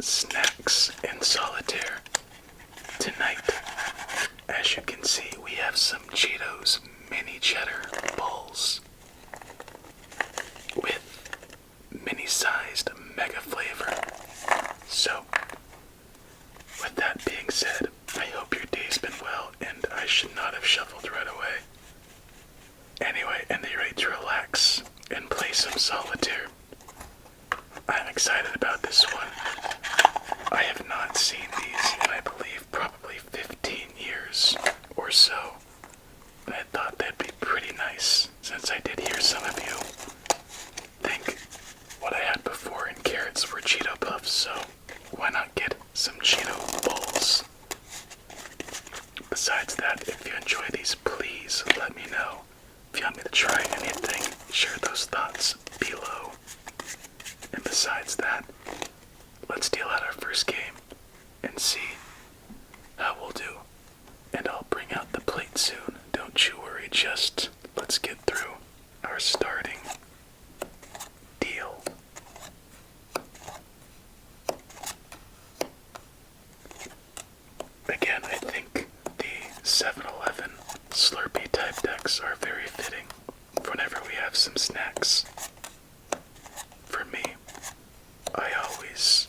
snacks in Solitaire. Tonight, as you can see, we have some Cheetos mini cheddar balls with mini-sized mega flavor. So, with that being said, I hope your day's been well, and I should not have shuffled right away. Anyway, and that you're ready to relax and play some Solitaire. I'm excited about this one. I have not seen these in, I believe, probably 15 years or so. And I thought that'd be pretty nice, since I did hear some of you think what I had before in carrots were Cheeto Puffs, so why not get some Cheeto balls? Besides that, if you enjoy these, please let me know. If you want me to try anything, share those thoughts below. And besides that, let's deal out our first game and see how we'll do. And I'll bring out the plate soon. Don't you worry, just let's get through our starting deal. Again, I think the 7-Eleven Slurpee type decks are very fitting for whenever we have some snacks. For me, I always,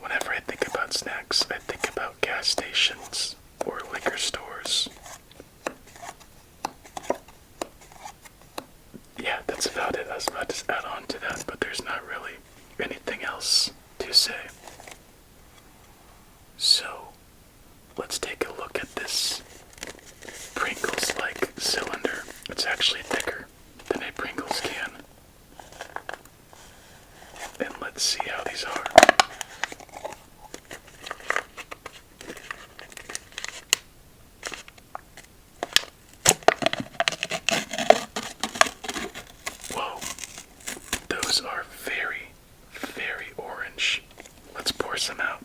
whenever I think about snacks, I think about gas stations or liquor stores. Yeah, that's about it. I was about to add on to that, but there's not really anything else to say. So, let's take a look at this Pringles-like cylinder. It's actually thicker than a Pringles can. And let's see how these are. Whoa, those are very, very orange. Let's pour some out.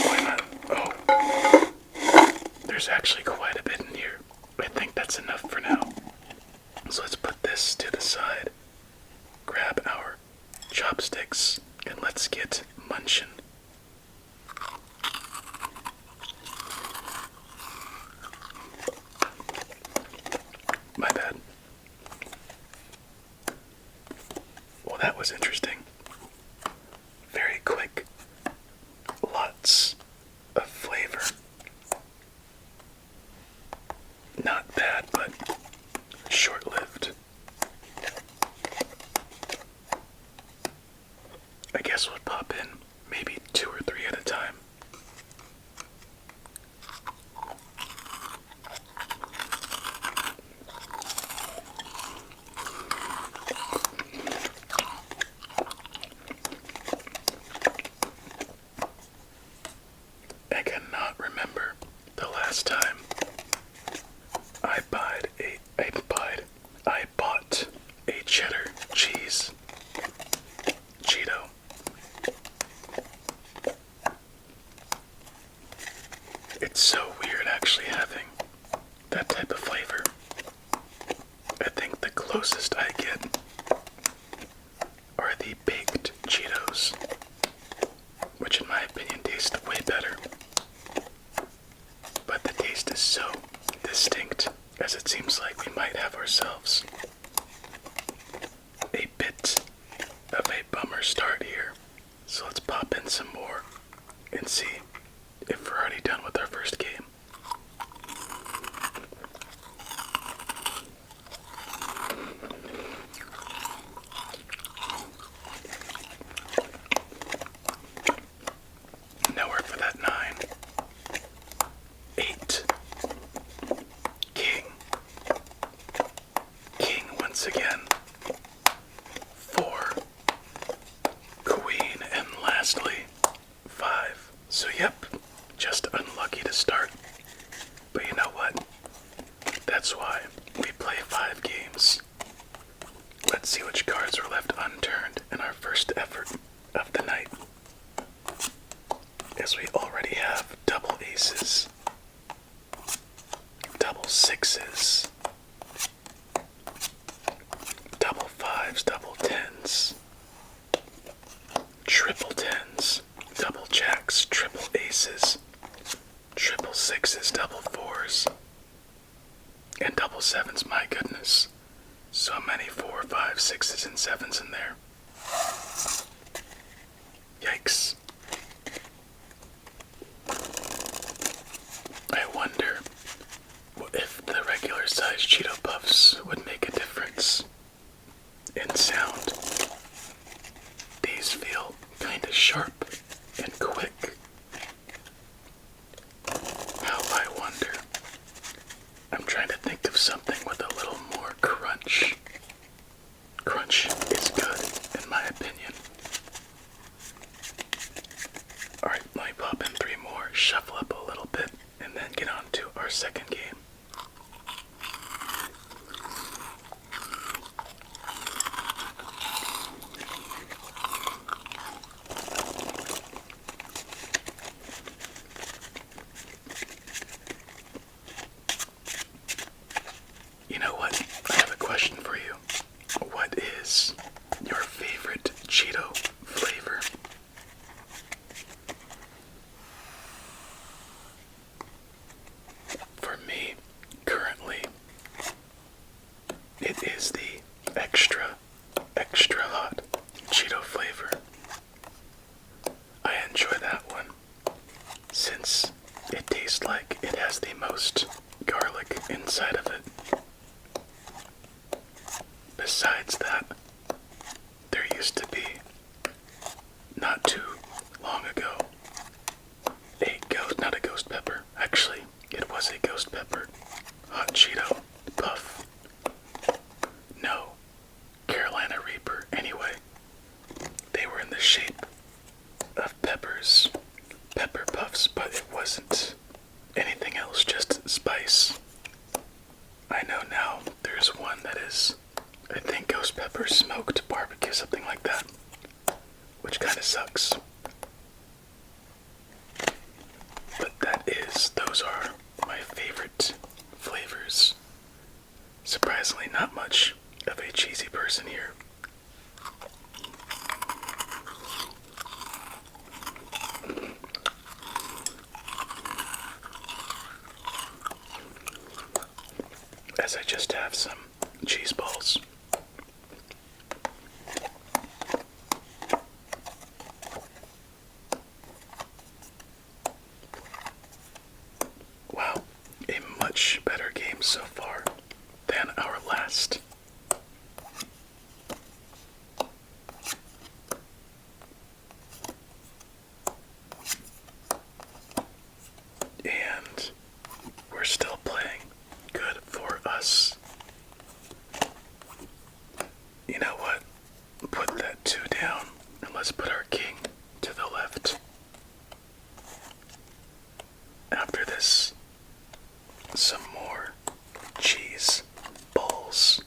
Why not? Oh, there's actually quite a bit in here. I think that's enough for now. So let's put this to the side, grab our chopsticks, and let's get munchin'. My bad. Well, that was interesting. Very quick. Lots of flavor. Not bad, but short-lived. I guess we'll pop in maybe 2 or 3 at a time. I cannot remember the last time I bought a cheddar cheese Cheeto. It's so weird actually having that type of flavor. I think the closest I get are the baked Cheetos, which in my opinion taste way better. But the taste is so distinct, as it seems like we might have ourselves a bit of a bummer start here. So let's pop in some more and see if we're already done with our first game. Nowhere for that 9. 8. King. King once again. 4. Queen, and lastly, 5. So yep, just unlucky to start. But you know what? That's why we play 5 games. Let's see which cards were left unturned in our first effort of the night. As we already have double aces, double sixes, double fives, double tens, triple tens, double jacks, triple aces, triple sixes, double fours, and double sevens. My goodness. So many 4, 5, 6s, and 7s in there. Yikes. I wonder if the regular size Cheeto Puffs would make a difference in sound. These feel kinda sharp and quick. How I wonder. I'm trying to think of something with a little more crunch. Crunch is good, in my opinion. Alright, let me pop in 3 more, shuffle up a little bit, and then get on to our second game. You know what? I have a question for you. What is your favorite Cheeto flavor? For me, currently, it is the extra hot Cheeto flavor. I enjoy that one since it tastes like it has the most garlic inside of it. Besides that, there used to be, not too long ago, not a ghost pepper, actually, it was a ghost pepper, hot Cheeto puff. No, Carolina Reaper, anyway. They were in the shape of peppers, pepper puffs, but it wasn't anything else, just spice. I know now there's one that is, I think, ghost pepper smoked barbecue, something like that, which kind of sucks. But those are my favorite flavors. Surprisingly, not much of a cheesy person here. As I just have some cheese balls. Wow, a much better game so far than our last. And we're still playing. Good for us. You know what? Put that 2 down and let's put our king to the left. After this, some more cheese balls.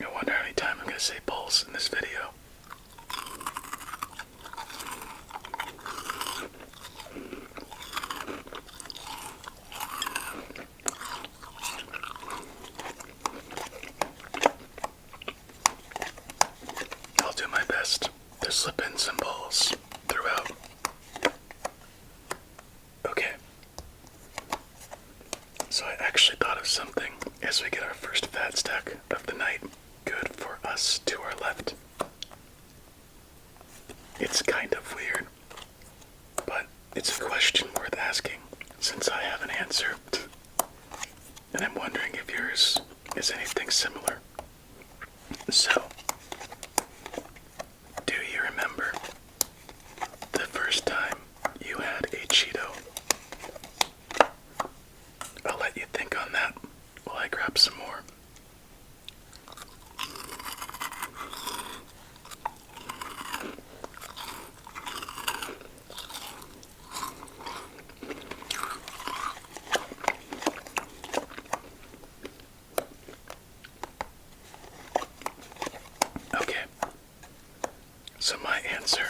I wonder how many times I'm going to say balls in this video. I'll do my best to slip in some balls throughout. Okay. So I actually thought of something as we get our first fat stack of the night. Good for us to our left. It's kind of weird, but it's a question worth asking since I have an answer. And I'm wondering if yours is anything similar. So, do you remember the first time you had a Cheeto? I'll let you think on that while I grab some more. Okay, so my answer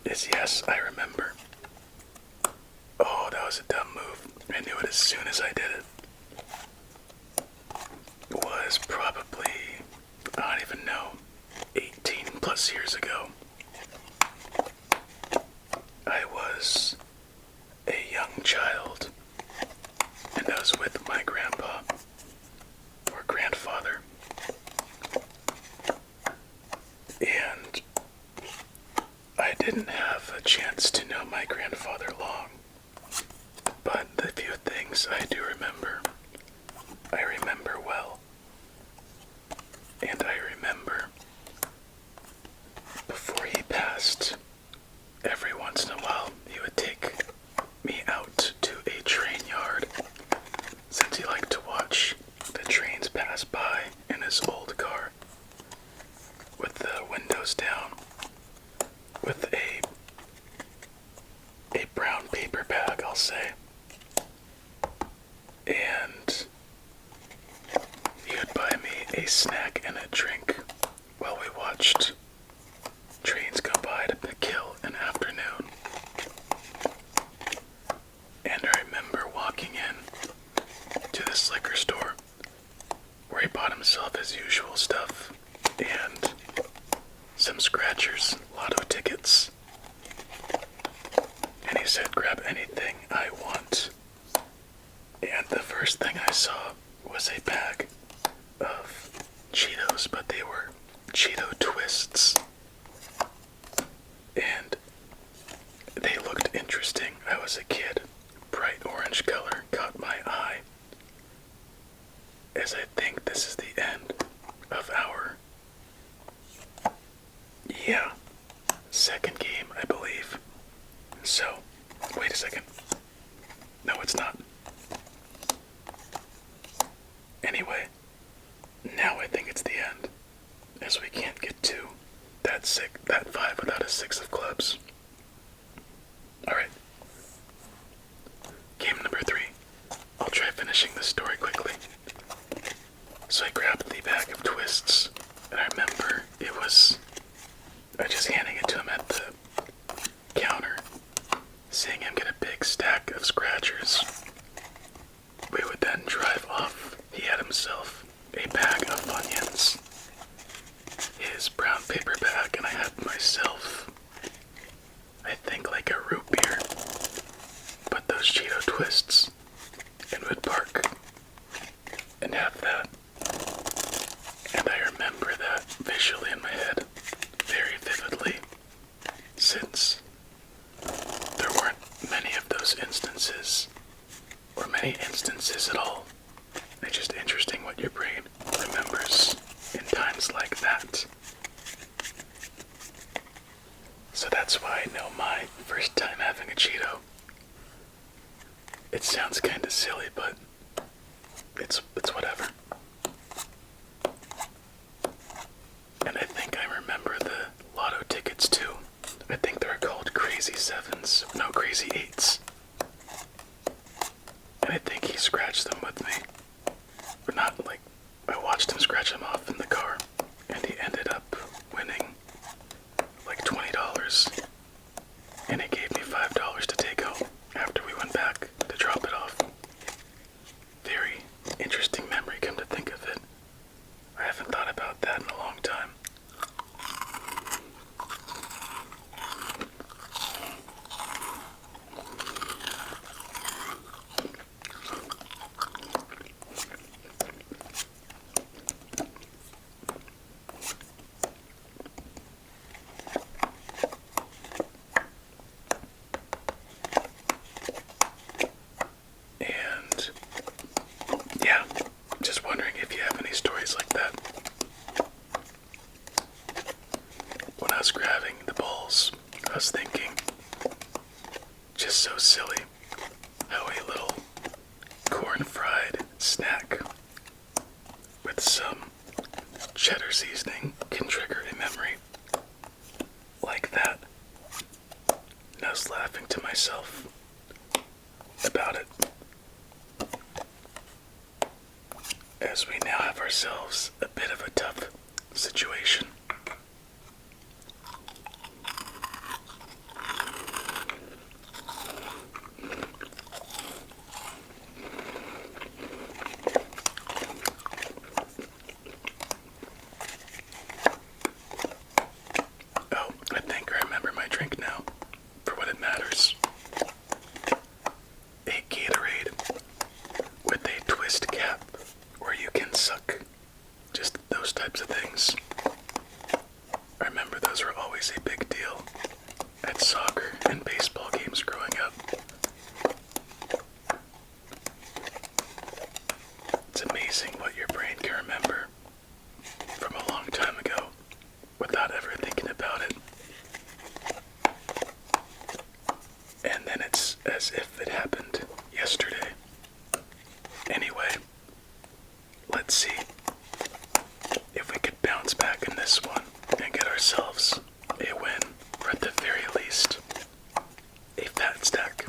is yes, I remember. Oh, that was a dumb move. I knew it as soon as I did it. was probably, I don't even know, 18 plus years ago. I was a young child, and I was with my grandpa, or grandfather, and I didn't have a chance to know my grandfather long, but the few things I do remember, I remember well. And I remember before he passed, every once in a while he would take me out to a train yard, since he liked to watch the trains pass by in his old car with the windows down, with a brown paper bag, I'll say. And he would buy me a snack and a drink while we watched trains go by to kill an afternoon. And I remember walking in to this liquor store where he bought himself his usual stuff and some scratchers, lotto tickets. And he said, grab anything I want. And the first thing I saw was a bag of Cheetos, but they were Cheeto twists. And they looked interesting. I was a kid. Bright orange color caught my eye. As I think this is the end of our, second game, I believe. So, wait a second. No, it's not. Anyway, now I think it's the end, as we can't get to that 5 without a 6 of clubs. Alright. Game number 3. I'll try finishing this story quickly. So I grabbed the bag of twists, and I remember I just handing it to him at the counter, seeing him get a big stack of scratchers. We would then drive off. He had himself a bag of Funyuns, his brown paper bag, and I had myself, I think, like a root beer, but those Cheeto twists, and would park and have that. And I remember that visually in my head very vividly, since there weren't many of those instances, or many instances at all. It's just interesting what your brain remembers in times like that. So that's why I know my first time having a Cheeto. It sounds kinda silly, but it's whatever. And I think I remember the lotto tickets too. I think they're called Crazy 7s. No, Crazy 8s. And I think he scratched them with me. Or not, like, I watched him scratch them off in the car. And he ended up winning like $20. And he gave me $5 to take home after we went back to drop it off. Very interesting memory, come to think of it. I haven't thought about that in a long time. Just wondering if you have any stories like that. When I was grabbing the balls, I was thinking, just so silly, how a little corn-fried snack with some cheddar seasoning can trigger a memory like that. And I was laughing to myself about it, as we now have ourselves a bit of a tough situation. as if it happened yesterday. Anyway, let's see if we could bounce back in this one and get ourselves a win, or at the very least, a fat stack.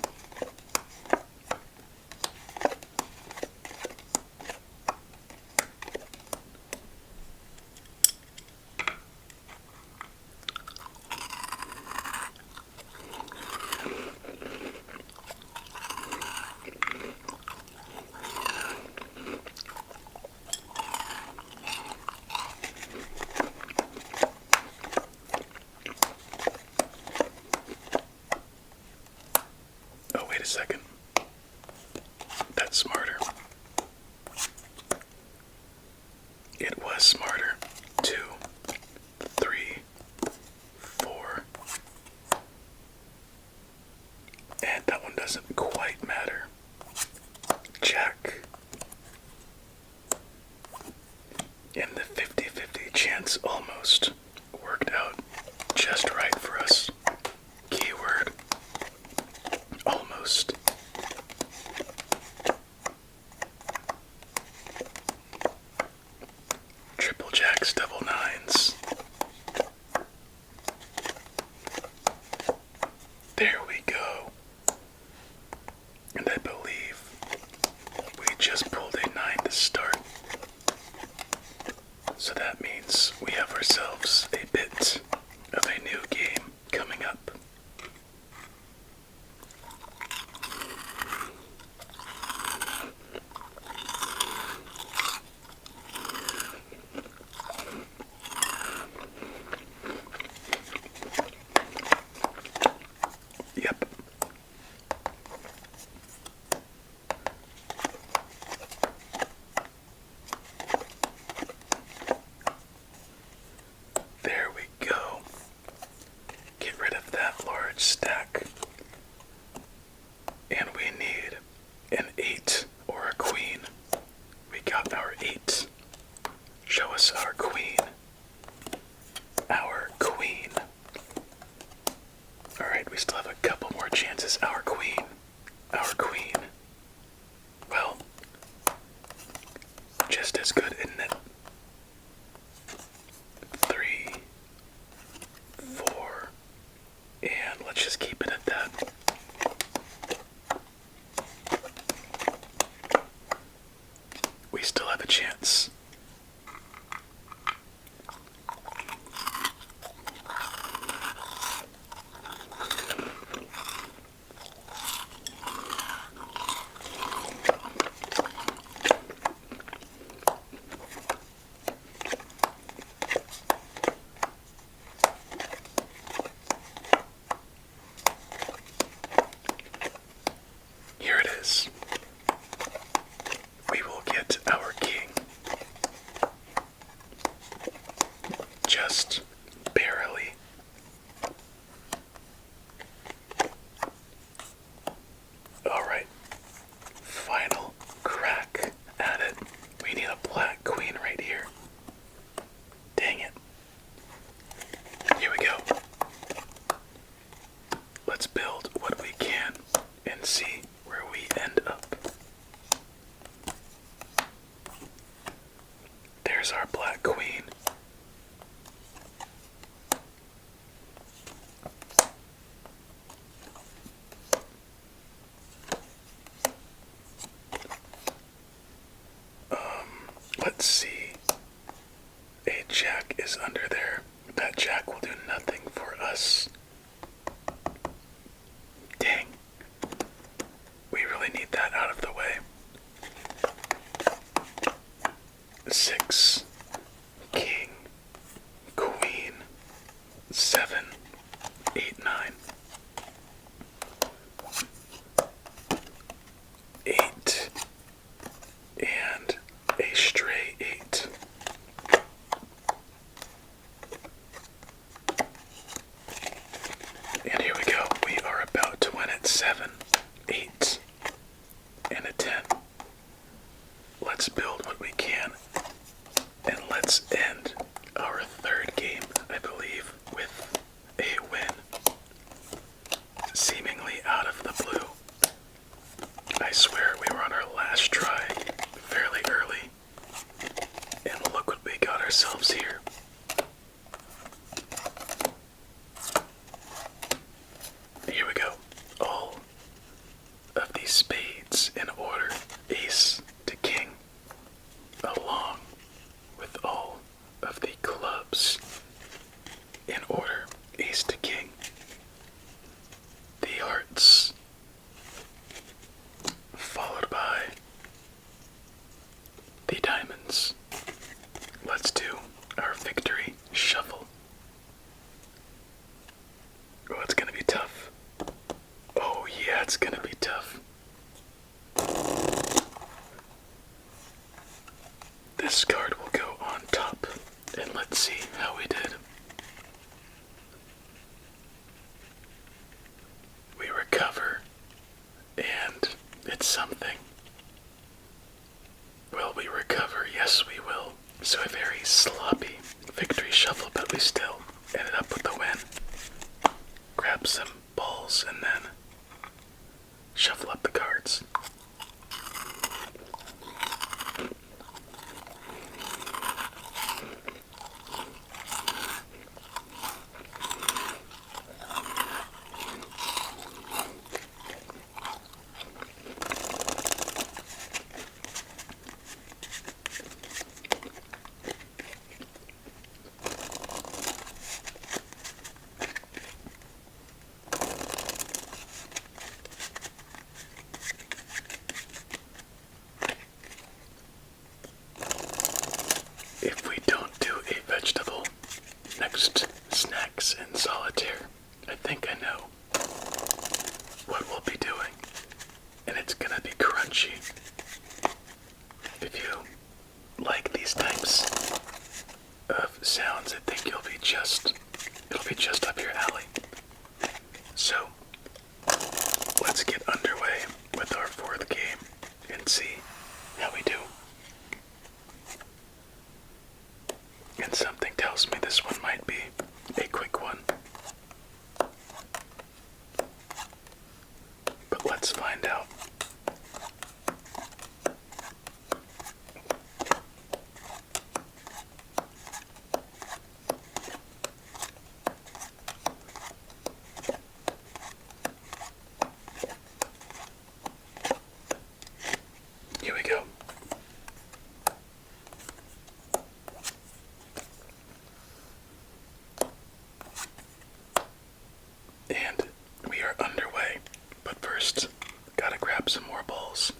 Oh, wait a second. That's smarter. It was smarter. 2, 3, 4. And that one doesn't quite matter. Jack. And the 50-50 chance almost worked out just right for us. Keyword. Almost. Triple jacks, double nines. There we go. And I believe we just pulled a 9 to start. So that means we have ourselves a bit of a new game coming up. Yep. There we go. Get rid of that large stack. And we need an 8 or a queen. We got our 8. Show us our queen. Our queen. Alright, we still have a couple more chances. Our queen. Our queen. Well, just as good, isn't it? 3, 4, and let's just keep it at that. We still have a chance. Here it is. We will get our king. Just barely. Alright. Final crack at it. We need a black queen right here. Dang it. Here we go. Let's build what we can and see where we end up. There's our black queen. Let's see. A jack is under there. That jack will do nothing for us. Dang. We really need that out of the way. 6, king, queen, 7, 8, 9. 8, and a stray 8. And here we go. We are about to win at 7, 8, and a 10. Let's build what we can. And let's end our third game, I believe, with a win. Seemingly out of the blue. And it's something. Will we recover? Yes, we will. So a very sloppy victory shuffle, but we still ended up with the win. Grab some balls and then shuffle up the cards. If we don't do a vegetable next snacks in Solitaire, I think I know what we'll be doing. And it's gonna be crunchy. If you like these types of sounds, I think it'll be just up your alley. So let's get underway with our fourth game and see how we do. And something tells me this one might be a quick one. But let's find out. Here we go. And we are underway, but first, gotta grab some more balls.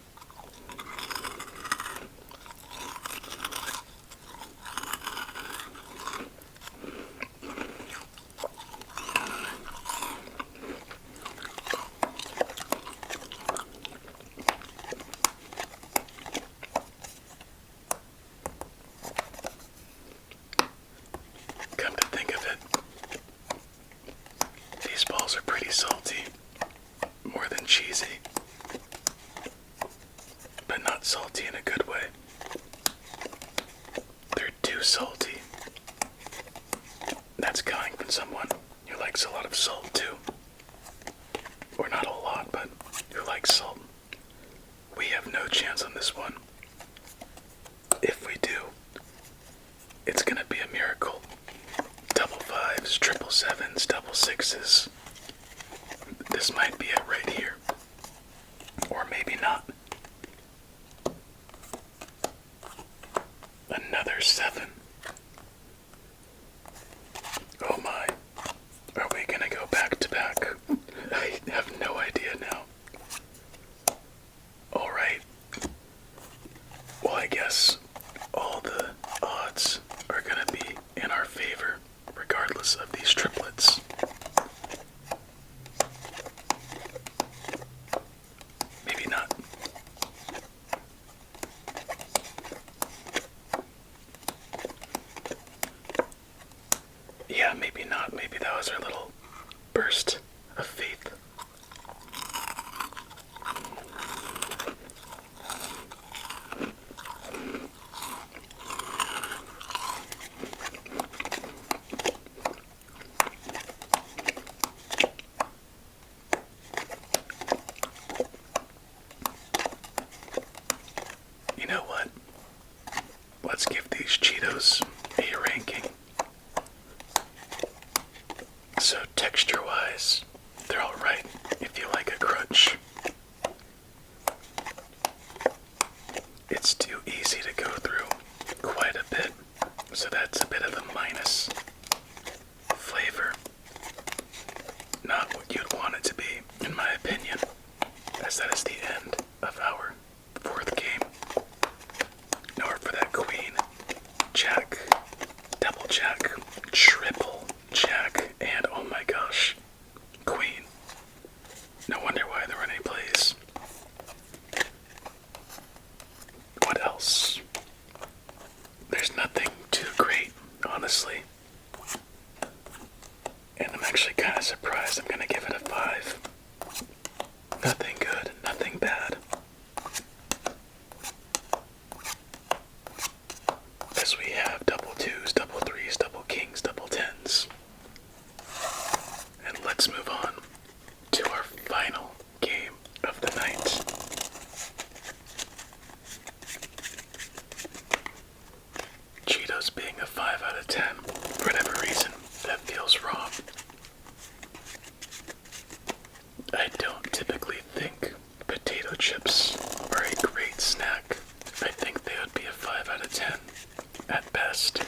Come to think of it, these balls are pretty salty, more than cheesy, but not salty in a good way. They're too salty. That's coming from someone who likes a lot of salt too. Or not a lot, but who likes salt. We have no chance on this one. If we do, it's gonna be a miracle. Double fives, triple sevens, double sixes. This might be it right here. Or maybe not. Another seven. Oh my. Are we gonna go back to back? I have no idea now. Alright. Well, I guess all the odds are gonna be in our favor, regardless of these triplets. Maybe not. Yeah, maybe not. Maybe that was our little burst of faith. You know what? Let's give these Cheetos a ranking. So texture-wise, they're alright if you like a crunch. It's too easy to go through quite a bit, so that's a bit of a minus. Flavor, not what you'd want it to be, in my opinion, as that is the end of our fourth game. Nor for that queen, jack, right. Cheetos being a 5 out of 10. For whatever reason, that feels wrong. I don't typically think potato chips are a great snack. I think they would be a 5 out of 10 at best.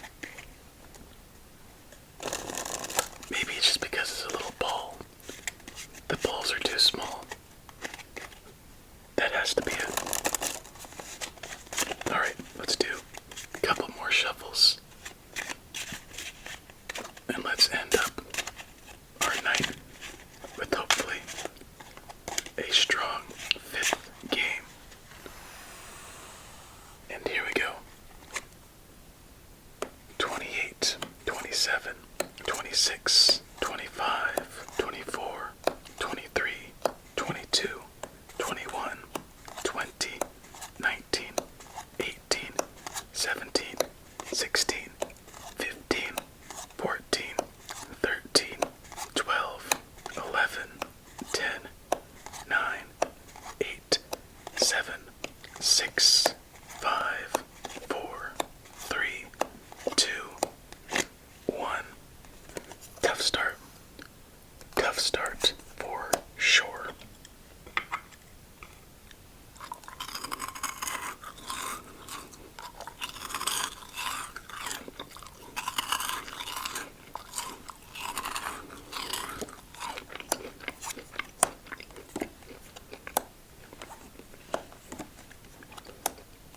Maybe it's just because it's a little ball. The balls are too small. That has to be it. Alright, let's do a couple more shuffles. And let's end up our night with hopefully a strong 5th game. And here we go. 28, 27, 26, 25, 24, 23, 22, 21, 20, 19, 18, 17, 16, 15, 14, 13, 12, 11, 10, 9, 8, 7, 6, 5, 4, 3, 2, 1. Tough start. Tough start for sure.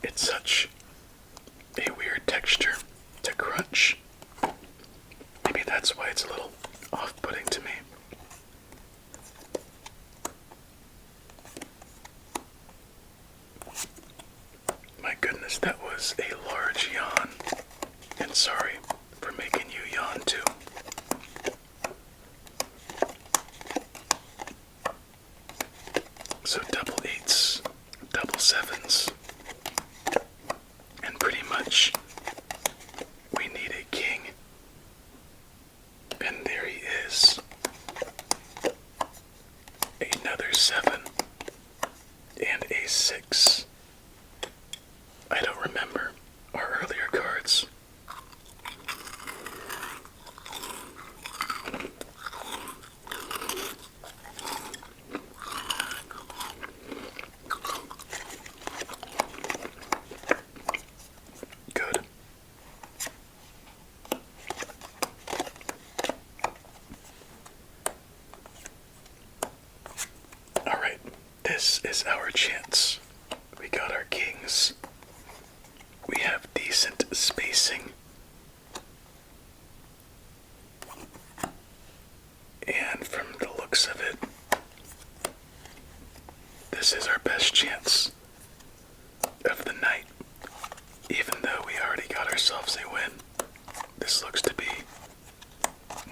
It's such a weird texture to crunch. Maybe that's why it's a little off-putting to me. My goodness, that was a large yawn. And sorry for making you yawn too. So double 8s, double 7s. And pretty much we need a king. And there he is. Another 7 and a 6. I don't remember our earlier cards. Good. Alright, this is our chance. We got our kings. We have decent spacing. And from the looks of it, this is our best chance of the night. Even though we already got ourselves a win, this looks to be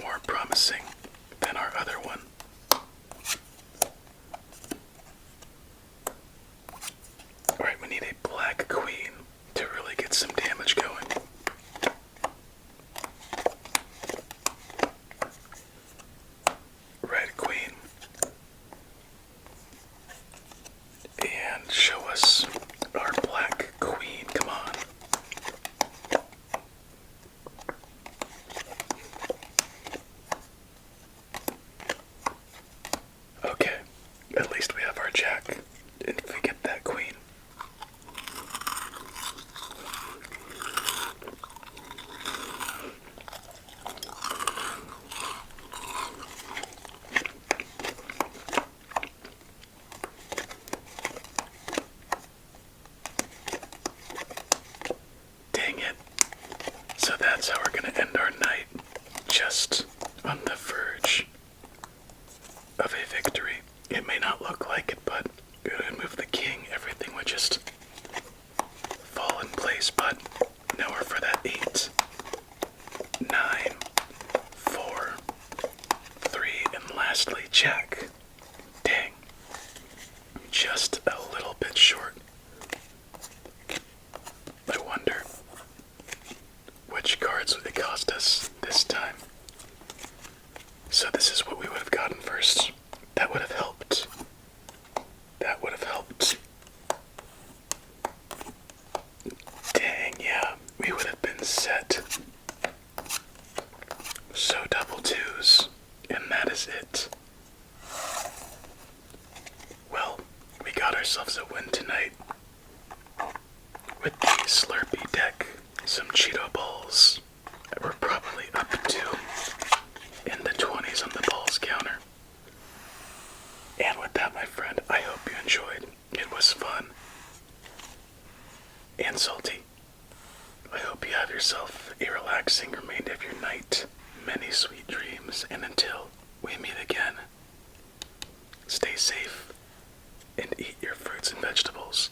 more promising than our other one. Alright, we need a black queen to really get some damage going. Red queen. And show us our black queen, come on. Okay, at least we have our jack. And if we get that queen. Dang it. So that's how we're gonna end our night. Just on the verge of a victory. It may not look like it, but it would move the king. Everything would just fall in place, but nowhere for that 8, 9, 4, 3, and lastly, jack. Dang. Just a little bit short. I wonder which cards would it cost us this time. ourselves a win tonight with the Slurpee deck, some Cheeto balls. We're probably up to in the 20s on the balls counter. And with that, my friend, I hope you enjoyed. It was fun and salty. I hope you have yourself a relaxing remainder of your night. Many sweet dreams, and until we meet again, stay safe and eat your fruits and vegetables.